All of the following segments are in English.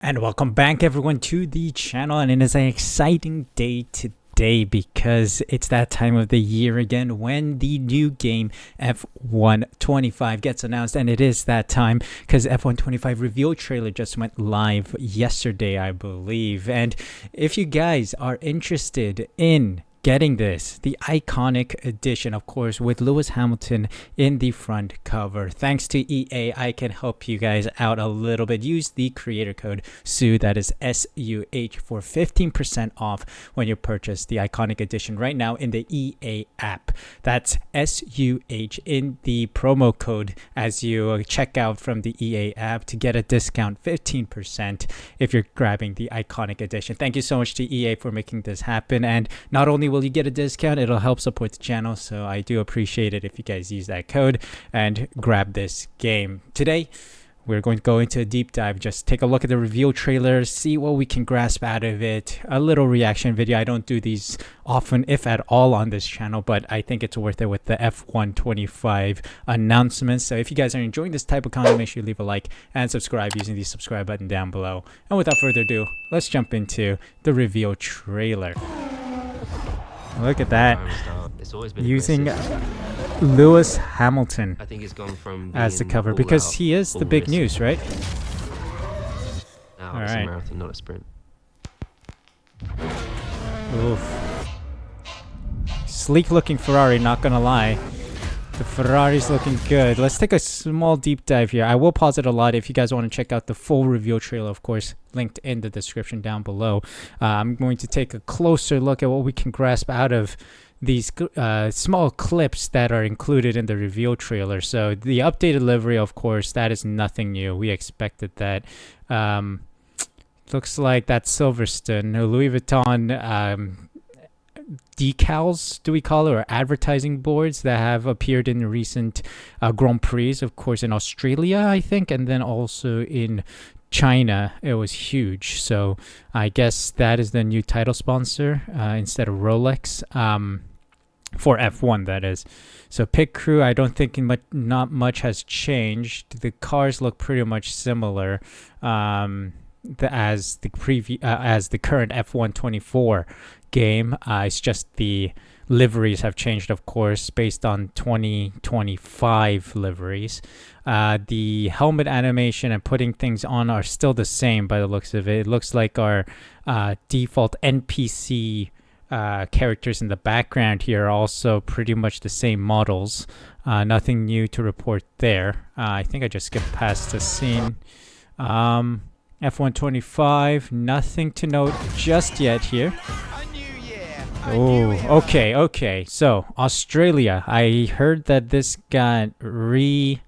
And welcome back everyone to the channel, and it is an exciting day today because it's that time of the year again when the new game F125 gets announced. And it is that time because F125 reveal trailer just went live yesterday, I believe. And if you guys are interested in getting this, the iconic edition, of course, with Lewis Hamilton in the front cover. Thanks to EA, I can help you guys out a little bit. Use the creator code SUH, that is SUH, for 15% off when you purchase the iconic edition right now in the EA app. That's SUH in the promo code as you check out from the EA app to get a discount 15% if you're grabbing the iconic edition. Thank you so much to EA for making this happen. And not only will you get a discount, it'll help support the channel, so I do appreciate it if you guys use that code and grab this game. Today we're going to go into a deep dive, just take a look at the reveal trailer, see what we can grasp out of it, a little reaction video. I don't do these often, if at all, on this channel, but I think it's worth it with the F125 announcements. So if you guys are enjoying this type of content, make sure you leave a like and subscribe using the subscribe button down below. And without further ado, let's jump into the reveal trailer. Look at that. It's always been using Lewis Hamilton I think it's gone from as the cover because he is the big news, right? Now All it's right. a marathon, not a sprint. Oof. Sleek looking Ferrari, not gonna lie. The Ferrari's looking good. Let's take a small deep dive here. I will pause it a lot if you guys want to check out the full reveal trailer, of course, linked in the description down below. I'm going to take a closer look at what we can grasp out of these small clips that are included in the reveal trailer. So the updated livery, of course, that is nothing new. We expected that. Looks like that's Silverstone, Louis Vuitton decals, do we call it, or advertising boards that have appeared in recent Grand Prix, of course, in Australia, I think, and then also in China. It was huge. So I guess that is the new title sponsor instead of Rolex, for F1, that is. So pit crew, I don't think not much has changed. The cars look pretty much similar as the current F124 game. It's just the liveries have changed, of course, based on 2025 liveries. The helmet animation and putting things on are still the same by the looks of it. It looks like our default NPC characters in the background here are also pretty much the same models. Nothing new to report there. I think I just skipped past the scene. F125, nothing to note just yet here. Oh, okay. So Australia, I heard that this got rebuilt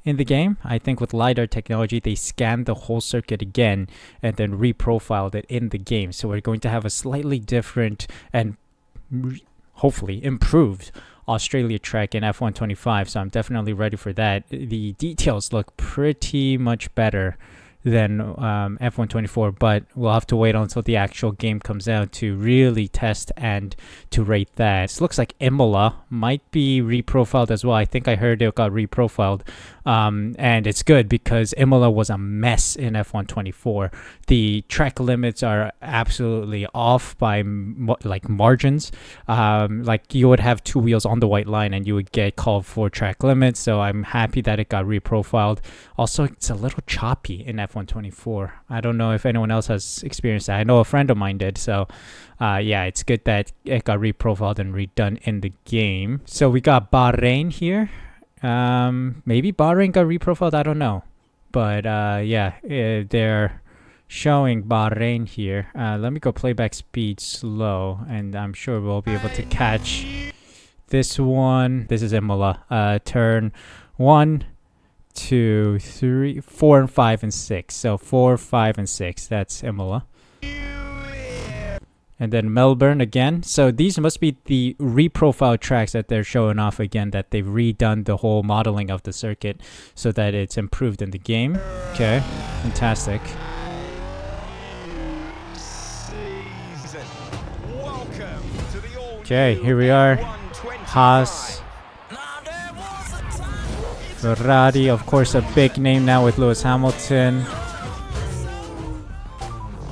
in the game. I think with LiDAR technology, they scanned the whole circuit again and then reprofiled it in the game. So we're going to have a slightly different and hopefully improved Australia track in F125. So I'm definitely ready for that. The details look pretty much better than F124, but we'll have to wait until the actual game comes out to really test and to rate that. This looks like Imola might be reprofiled as well. I think I heard it got reprofiled, and it's good because Imola was a mess in F124. The track limits are absolutely off by like margins. Like you would have two wheels on the white line and you would get called for track limits. So I'm happy that it got reprofiled. Also, it's a little choppy in F124. I don't know if anyone else has experienced that. I know a friend of mine did. So yeah, it's good that it got reprofiled and redone in the game. So we got Bahrain here. Maybe Bahrain got reprofiled, I don't know. But yeah, they're showing Bahrain here. Let me go playback speed slow, and I'm sure we'll be able to catch this one. This is Imola. Turn 1, 2, 3, 4, and 5, and 6. So 4, 5, and 6. That's Imola. And then Melbourne again. So these must be the reprofiled tracks that they're showing off again, that they've redone the whole modeling of the circuit so that it's improved in the game. Okay, fantastic. Okay, here we are. Haas Ferrari, of course, a big name now with Lewis Hamilton.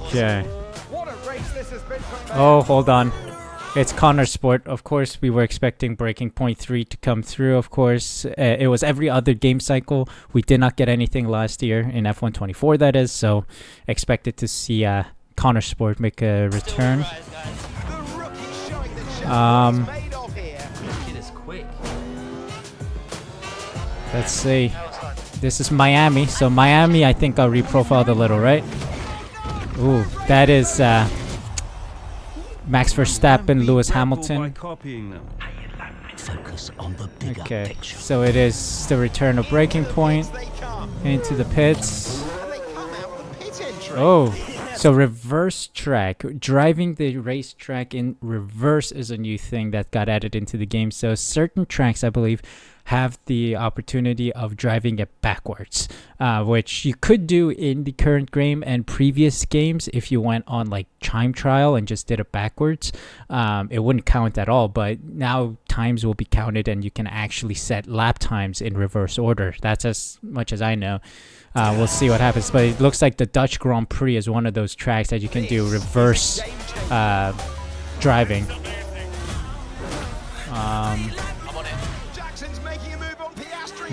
Okay. Oh, hold on. It's Connor Sport. Of course, we were expecting Breaking Point 3 to come through, of course. It was every other game cycle. We did not get anything last year in F124, that is. So, expected to see Connor Sport make a return. Let's see. This is Miami. So, Miami, I think I'll reprofiled a little, right? Ooh, that is Max Verstappen, Lewis Hamilton. Okay, so it is the return of Breaking Point into the pits. Oh, so reverse track. Driving the racetrack in reverse is a new thing that got added into the game. So certain tracks, I believe, have the opportunity of driving it backwards, which you could do in the current game and previous games if you went on like time trial and just did it backwards. It wouldn't count at all, but now times will be counted and you can actually set lap times in reverse order. That's as much as I know. We'll see what happens, but it looks like the Dutch Grand Prix is one of those tracks that you can do reverse driving.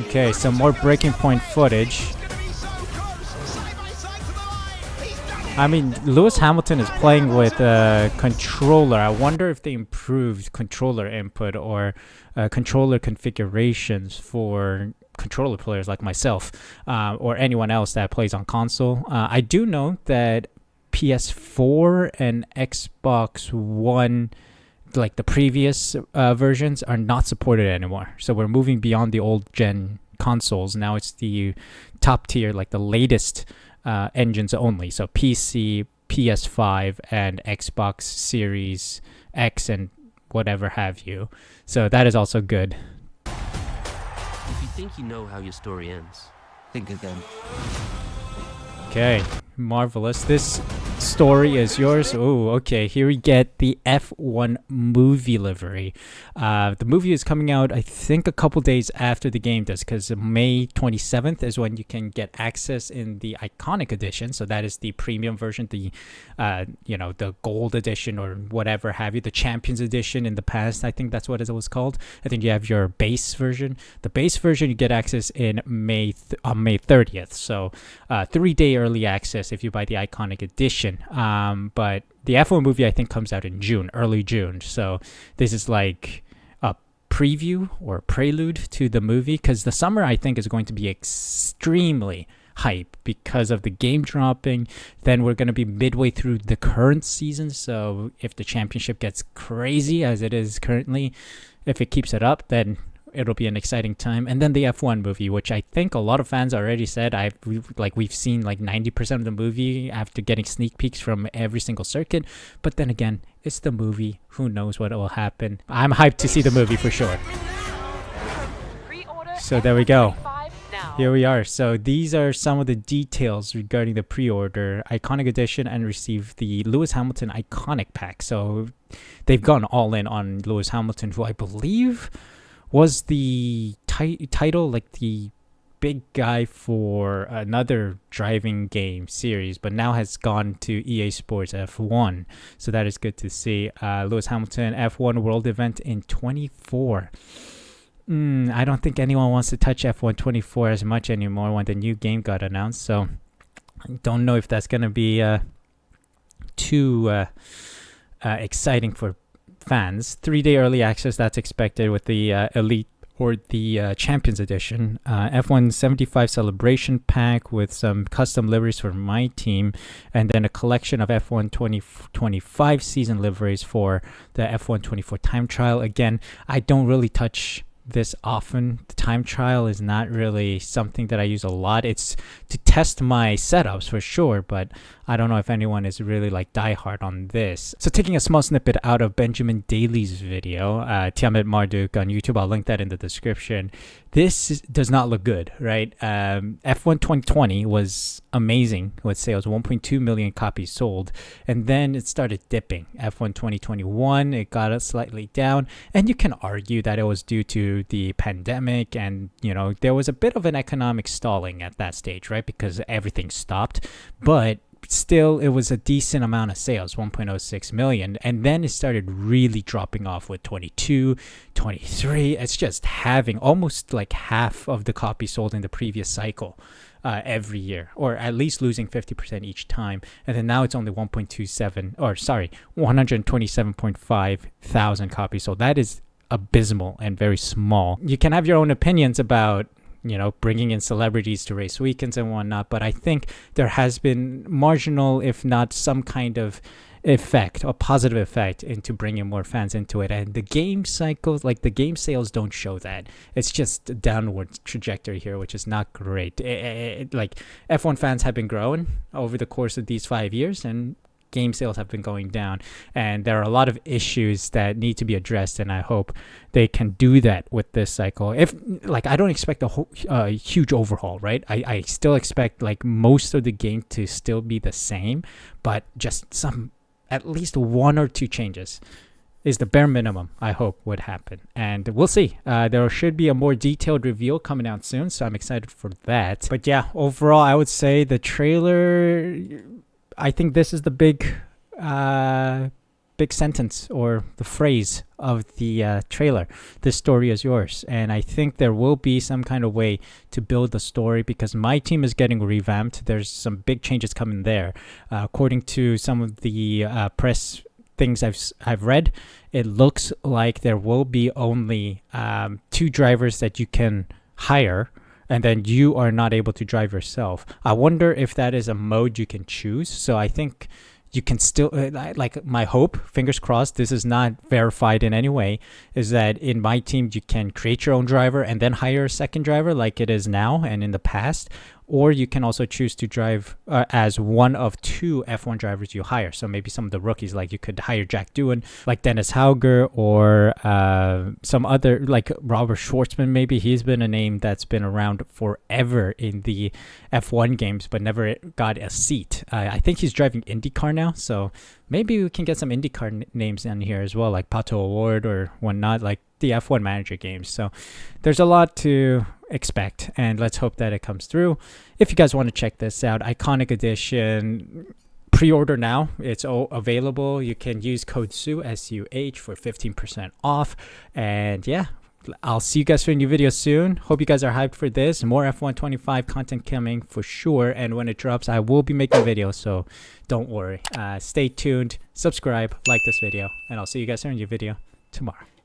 Okay, some more Breaking Point footage. I mean, Lewis Hamilton is playing with a controller. I wonder if they improved controller input or controller configurations for controller players like myself or anyone else that plays on console. I do know that PS4 and Xbox One, like the previous versions, are not supported anymore. So we're moving beyond the old gen consoles. Now it's the top tier, like the latest engines only. So PC, PS5, and Xbox Series X and whatever have you. So that is also good. If you think you know how your story ends, think again. Okay, marvelous. This story is yours. Oh, okay. Here we get the F1 movie livery. The movie is coming out, I think, a couple days after the game does, because May 27th is when you can get access in the Iconic Edition. So that is the premium version, the the gold edition or whatever have you, the Champions Edition in the past. I think that's what it was called. I think you have your base version. The base version you get access in May 30th. So 3-day early access if you buy the Iconic Edition. But the F1 movie, I think, comes out in June, early June. So this is like a preview or prelude to the movie, because the summer, I think, is going to be extremely hype because of the game dropping. Then we're going to be midway through the current season. So if the championship gets crazy as it is currently, if it keeps it up, then it'll be an exciting time. And then the F1 movie, which I think a lot of fans already said, we've seen like 90% of the movie after getting sneak peeks from every single circuit. But then again, it's the movie. Who knows what will happen? I'm hyped to see the movie for sure. So there we go. Here we are. So these are some of the details regarding the pre-order Iconic Edition and receive the Lewis Hamilton Iconic Pack. So they've gone all in on Lewis Hamilton, who I believe was the title, like the big guy for another driving game series, but now has gone to EA Sports F1. So that is good to see. Lewis Hamilton F1 World Event in 24. I don't think anyone wants to touch F1 24 as much anymore when the new game got announced. So I don't know if that's going to be too exciting for fans. 3-day early access, that's expected with the Elite or the Champions Edition. F1 75 Celebration Pack with some custom liveries for my team, and then a collection of F1 2025 season liveries for the F1 24 time trial. Again, I don't really touch this often. The time trial is not really something that I use a lot. It's to test my setups for sure, but I don't know if anyone is really like diehard on this. So taking a small snippet out of Benjamin Daly's video, Tiamat Marduk on YouTube, I'll link that in the description. This does not look good, right? F1 2020 was amazing with sales, 1.2 million copies sold, and then it started dipping. F1 2021, it got slightly down, and you can argue that it was due to to the pandemic, and there was a bit of an economic stalling at that stage, right? Because everything stopped, but still it was a decent amount of sales, 1.06 million, and then it started really dropping off with 22, 23. It's just having almost like half of the copies sold in the previous cycle every year, or at least losing 50% each time. And then now it's only 127.5 thousand copies. So that is abysmal and very small. You can have your own opinions about bringing in celebrities to race weekends and whatnot, but I think there has been marginal, if not some kind of effect, a positive effect, into bringing more fans into it. And the game cycles, like the game sales, don't show that. It's just a downward trajectory here, which is not great. Like F1 fans have been growing over the course of these 5 years, and game sales have been going down, and there are a lot of issues that need to be addressed, and I hope they can do that with this cycle. If I don't expect a huge overhaul, right? I still expect like most of the game to still be the same, but just at least 1 or 2 changes is the bare minimum I hope would happen, and we'll see. There should be a more detailed reveal coming out soon, so I'm excited for that. But yeah, overall I would say the trailer, I think this is the big sentence or the phrase of the trailer. This story is yours. And I think there will be some kind of way to build the story, because my team is getting revamped. There's some big changes coming there. According to some of the press things I've read, it looks like there will be only 2 drivers that you can hire, and then you are not able to drive yourself. I wonder if that is a mode you can choose. So I think you can still, like my hope, fingers crossed, this is not verified in any way, is that in my team you can create your own driver and then hire a second driver like it is now and in the past. Or you can also choose to drive as one of 2 F1 drivers you hire. So maybe some of the rookies, like you could hire Jack Doohan, like Dennis Hauger, or some other, like Robert Schwartzman maybe. He's been a name that's been around forever in the F1 games, but never got a seat. I think he's driving IndyCar now, so maybe we can get some IndyCar names in here as well, like Pato Award or whatnot, like the F1 Manager games. So there's a lot to expect, and let's hope that it comes through. If you guys want to check this out, Iconic Edition, pre-order now. It's all available. You can use code SUH, SUH, for 15% off. And yeah, I'll see you guys for a new video soon. Hope you guys are hyped for this. More F125 content coming for sure, and when it drops I will be making videos, so don't worry. Stay tuned, subscribe, like this video, and I'll see you guys in a new video tomorrow.